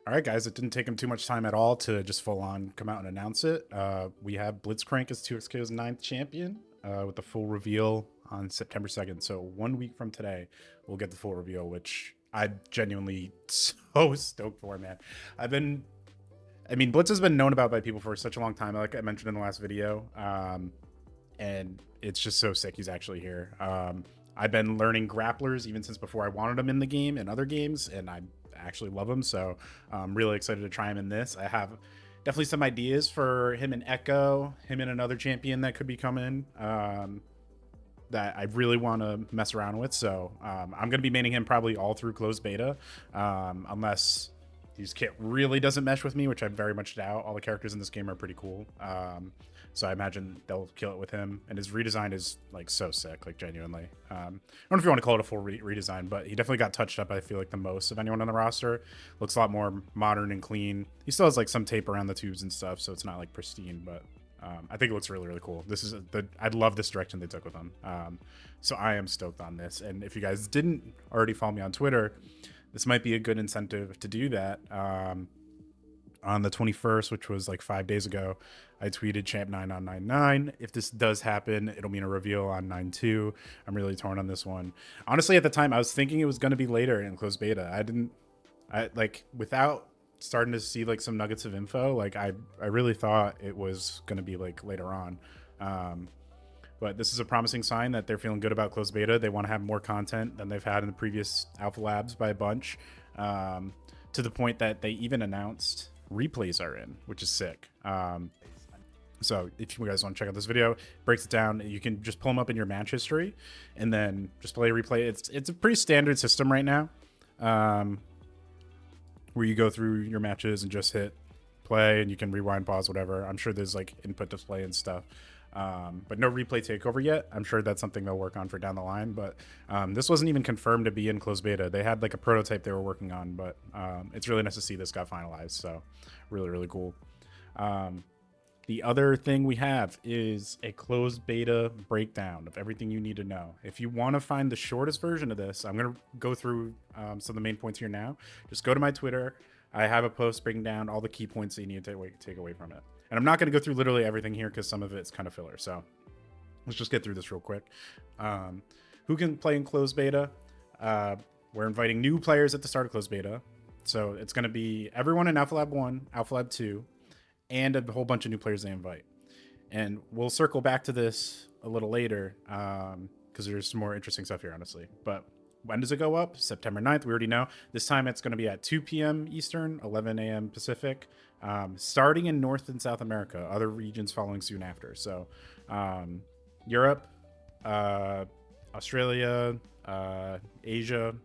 All right, guys, it didn't take him too much time at all to just full on come out and announce it. We have Blitzcrank as 2XK's ninth champion with the full reveal on September 2nd. So 1 week from today, we'll get the full reveal, which I'm genuinely so stoked for, man. Blitz has been known about by people for such a long time, like I mentioned in the last video. And it's just so sick he's actually here. I've been learning grapplers even since before I wanted him in the game and other games, and I actually love him. So I'm really excited to try him in this. I have definitely some ideas for him and Echo, him and another champion that could be coming that I really want to mess around with. So I'm going to be maining him probably all through closed beta, unless his kit really doesn't mesh with me, which I very much doubt. All the characters in this game are pretty cool. So I imagine they'll kill it with him. And his redesign is like so sick, like genuinely. I don't know if you want to call it a full redesign, but he definitely got touched up, I feel like, the most of anyone on the roster. Looks a lot more modern and clean. He still has like some tape around the tubes and stuff, so it's not like pristine, but I think it looks really, really cool. I love this direction they took with him. So I am stoked on this. And if you guys didn't already follow me on Twitter, this might be a good incentive to do that. On the 21st, which was like 5 days ago, I tweeted champ 9 on 9-9. If this does happen, it'll mean a reveal on 9-2. I'm really torn on this one. Honestly, at the time, I was thinking it was going to be later in closed beta. Without starting to see like some nuggets of info, like I really thought it was going to be like later on. But this is a promising sign that they're feeling good about closed beta. They want to have more content than they've had in the previous alpha labs by a bunch, to the point that they even announced replays are in, which is sick. So if you guys want to check out this video, it breaks it down. You can just pull them up in your match history and then just play a replay. It's a pretty standard system right now, where you go through your matches and just hit play and you can rewind, pause, whatever. I'm sure there's like input display and stuff. But no replay takeover yet. I'm sure that's something they'll work on for down the line, but this wasn't even confirmed to be in closed beta. They had like a prototype they were working on, but it's really nice to see this got finalized. So really, really cool. The other thing we have is a closed beta breakdown of everything you need to know. If you want to find the shortest version of this, I'm going to go through some of the main points here now. Just go to my Twitter. I have a post breaking down all the key points that you need to take away from it. And I'm not going to go through literally everything here because some of it's kind of filler. So let's just get through this real quick. Who can play in closed beta? We're inviting new players at the start of closed beta. So it's going to be everyone in Alpha Lab 1, Alpha Lab 2, and a whole bunch of new players they invite. And we'll circle back to this a little later because there's some more interesting stuff here, honestly. But when does it go up? September 9th. We already know. This time it's going to be at 2 p.m. Eastern, 11 a.m. Pacific, starting in North and South America, other regions following soon after. So Europe, Australia, Asia.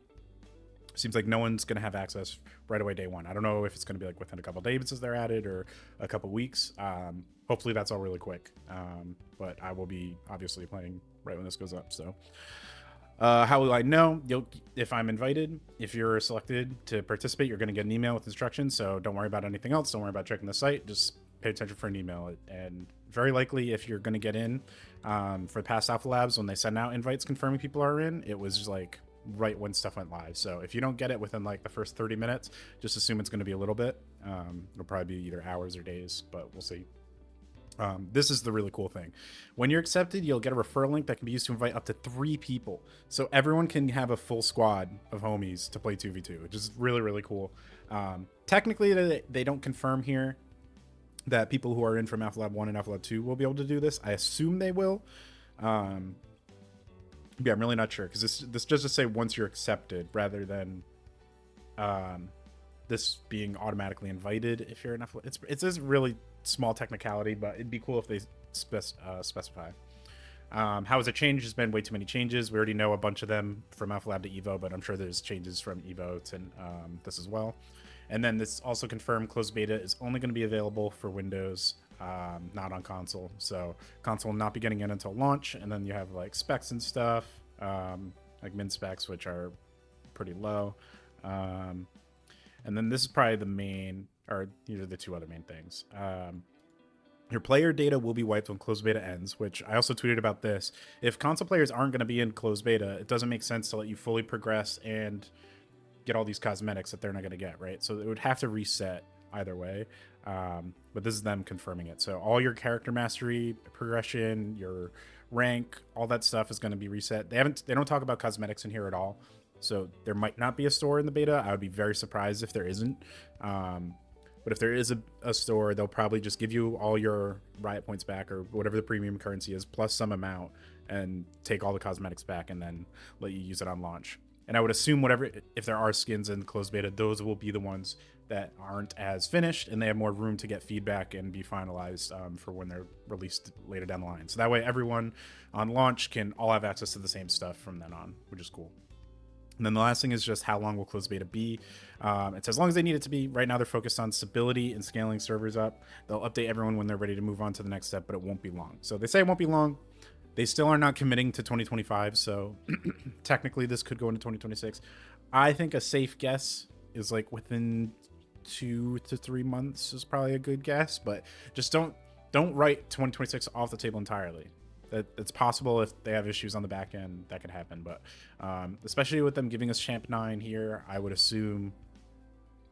Seems like no one's going to have access right away day one. I don't know if it's going to be like within a couple of days as they're added or a couple of weeks. Hopefully that's all really quick. But I will be obviously playing right when this goes up. So how will I know? If I'm invited, if you're selected to participate, you're going to get an email with instructions. So don't worry about anything else. Don't worry about checking the site. Just pay attention for an email. And very likely, if you're going to get in for past Alpha Labs, when they send out invites confirming people are in, it was like right when stuff went live. So if you don't get it within like the first 30 minutes, just assume it's going to be a little bit. It'll probably be either hours or days, but we'll see. This is the really cool thing. When you're accepted, you'll get a referral link that can be used to invite up to 3 people. So everyone can have a full squad of homies to play 2v2, which is really, really cool. Technically, they don't confirm here that people who are in from Alpha Lab 1 and Alpha Lab 2 will be able to do this. I assume they will. Yeah, I'm really not sure because this just to say once you're accepted rather than this being automatically invited if you're enough. It's a really small technicality, but it'd be cool if they specify. How has it changed? There's been way too many changes. We already know a bunch of them from Alpha Lab to Evo, but I'm sure there's changes from Evo to this as well. And then this also confirmed closed beta is only going to be available for Windows, not on console. So console will not be getting in until launch. And then you have like specs and stuff, like min specs, which are pretty low. And then this is probably the main, or these are the two other main things. Your player data will be wiped when closed beta ends, which I also tweeted about this. If console players aren't going to be in closed beta, it doesn't make sense to let you fully progress and get all these cosmetics that they're not going to get, right? So it would have to reset either way. But this is them confirming it. So all your character mastery, progression, your rank, all that stuff is going to be reset. They don't talk about cosmetics in here at all. So there might not be a store in the beta. I would be very surprised if there isn't. But if there is a store, they'll probably just give you all your Riot points back or whatever the premium currency is, plus some amount, and take all the cosmetics back and then let you use it on launch. And I would assume whatever, if there are skins in the closed beta, those will be the ones that aren't as finished and they have more room to get feedback and be finalized for when they're released later down the line. So that way everyone on launch can all have access to the same stuff from then on, which is cool. And then the last thing is just how long will closed beta be? It's as long as they need it to be. Right now they're focused on stability and scaling servers up. They'll update everyone when they're ready to move on to the next step, but it won't be long. So they say it won't be long. They still are not committing to 2025, so technically this could go into 2026. I think a safe guess is like within 2 to 3 months is probably a good guess, but just don't write 2026 off the table entirely. It's possible if they have issues on the back end that could happen, but especially with them giving us Champ 9 here, I would assume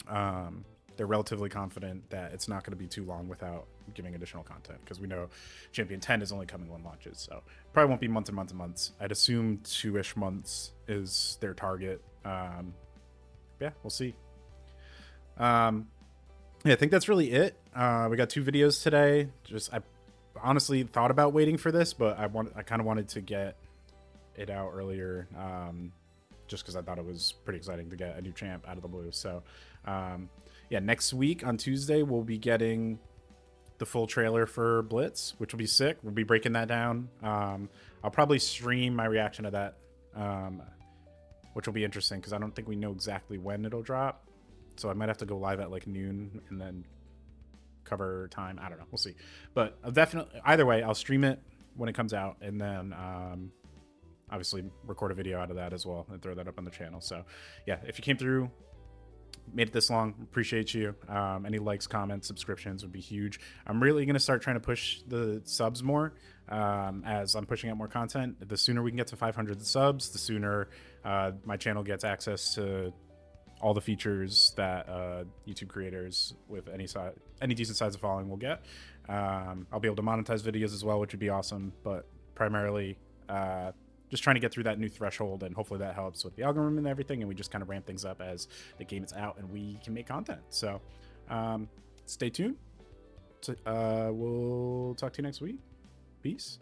they're relatively confident that it's not going to be too long without giving additional content, because we know Champion 10 is only coming when launches, so probably won't be months and months and months. I'd assume 2-ish months is their target. Yeah, we'll see. Yeah, I think that's really it. We got 2 videos today. I honestly thought about waiting for this, but I kind of wanted to get it out earlier, just because I thought it was pretty exciting to get a new champ out of the blue. So yeah, next week on Tuesday we'll be getting the full trailer for Blitz, which will be sick. We'll be breaking that down. I'll probably stream my reaction to that, which will be interesting because I don't think we know exactly when it'll drop. So I might have to go live at like noon and then cover time. I don't know. We'll see. But I'll definitely, either way, I'll stream it when it comes out, and then obviously record a video out of that as well and throw that up on the channel. So yeah, if you came through, made it this long, appreciate you. Any likes, comments, subscriptions would be huge. I'm really going to start trying to push the subs more as I'm pushing out more content. The sooner we can get to 500 subs, the sooner my channel gets access to all the features that YouTube creators with any decent size of following will get. I'll be able to monetize videos as well, which would be awesome, but primarily just trying to get through that new threshold, and hopefully that helps with the algorithm and everything, and we just kind of ramp things up as the game is out and we can make content. So stay tuned. We'll talk to you next week. Peace.